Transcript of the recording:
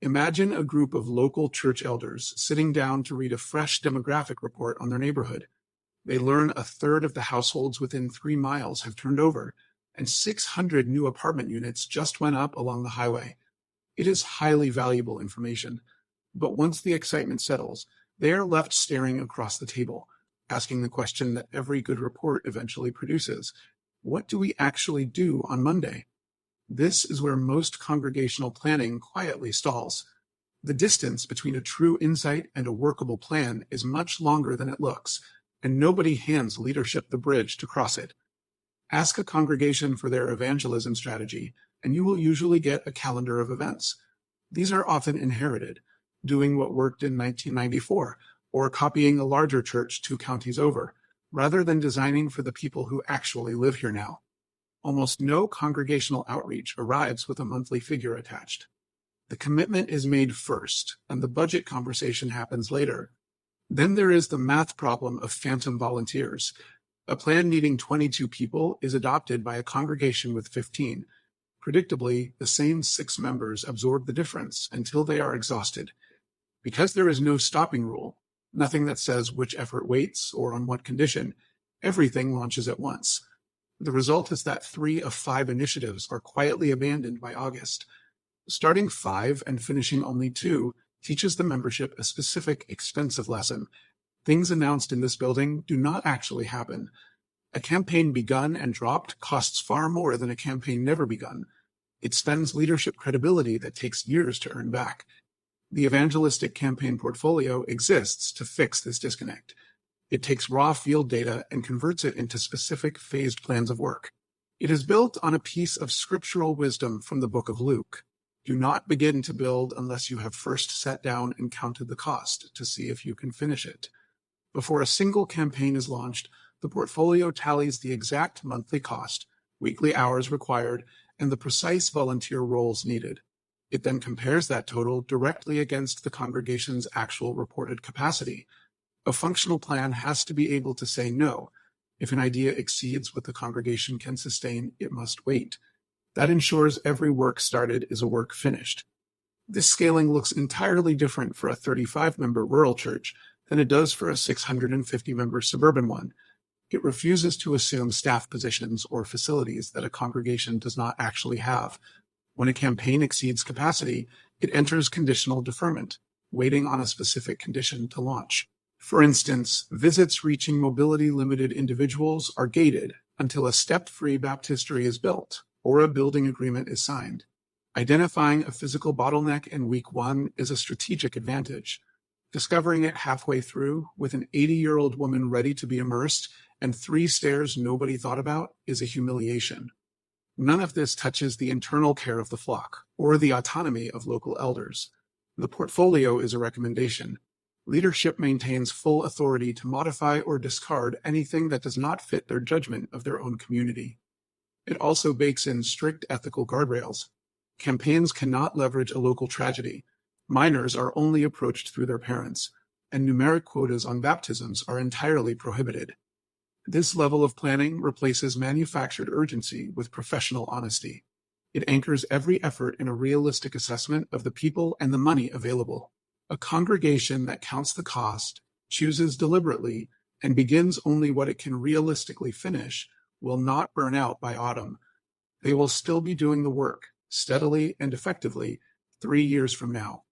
Imagine a group of local church elders sitting down to read a fresh demographic report on their neighborhood. They learn a third of the households within 3 miles have turned over, and 600 new apartment units just went up along the highway. It is highly valuable information. But once the excitement settles, they are left staring across the table, asking the question that every good report eventually produces: what do we actually do on Monday? This is where most congregational planning quietly stalls. The distance between a true insight and a workable plan is much longer than it looks, and nobody hands leadership the bridge to cross it. Ask a congregation for their evangelism strategy, and you will usually get a calendar of events. These are often inherited, doing what worked in 1994, or copying a larger church 2 counties over, rather than designing for the people who actually live here now. Almost no congregational outreach arrives with a monthly figure attached. The commitment is made first, and the budget conversation happens later. Then there is the math problem of phantom volunteers. A plan needing 22 people is adopted by a congregation with 15. Predictably, the same 6 members absorb the difference until they are exhausted. Because there is no stopping rule, nothing that says which effort waits or on what condition, everything launches at once. The result is that 3 of 5 initiatives are quietly abandoned by August. Starting 5 and finishing only 2 teaches the membership a specific expensive lesson. Things announced in this building do not actually happen. A campaign begun and dropped costs far more than a campaign never begun. It spends leadership credibility that takes years to earn back. The evangelistic campaign portfolio exists to fix this disconnect. It takes raw field data and converts it into specific phased plans of work. It is built on a piece of scriptural wisdom from the book of Luke. Do not begin to build unless you have first sat down and counted the cost to see if you can finish it. Before a single campaign is launched, the portfolio tallies the exact monthly cost, weekly hours required, and the precise volunteer roles needed. It then compares that total directly against the congregation's actual reported capacity. A functional plan has to be able to say no. If an idea exceeds what the congregation can sustain, it must wait. That ensures every work started is a work finished. This scaling looks entirely different for a 35-member rural church than it does for a 650-member suburban one. It refuses to assume staff positions or facilities that a congregation does not actually have. When a campaign exceeds capacity, it enters conditional deferment, waiting on a specific condition to launch. For instance, visits reaching mobility-limited individuals are gated until a step-free baptistry is built or a building agreement is signed. Identifying a physical bottleneck in week 1 is a strategic advantage. Discovering it halfway through with an 80-year-old woman ready to be immersed and 3 stairs nobody thought about is a humiliation. None of this touches the internal care of the flock or the autonomy of local elders. The portfolio is a recommendation. Leadership maintains full authority to modify or discard anything that does not fit their judgment of their own community. It also bakes in strict ethical guardrails. Campaigns cannot leverage a local tragedy. Minors are only approached through their parents, and numeric quotas on baptisms are entirely prohibited. This level of planning replaces manufactured urgency with professional honesty. It anchors every effort in a realistic assessment of the people and the money available. A congregation that counts the cost, chooses deliberately, and begins only what it can realistically finish will not burn out by autumn. They will still be doing the work, steadily and effectively, 3 years from now.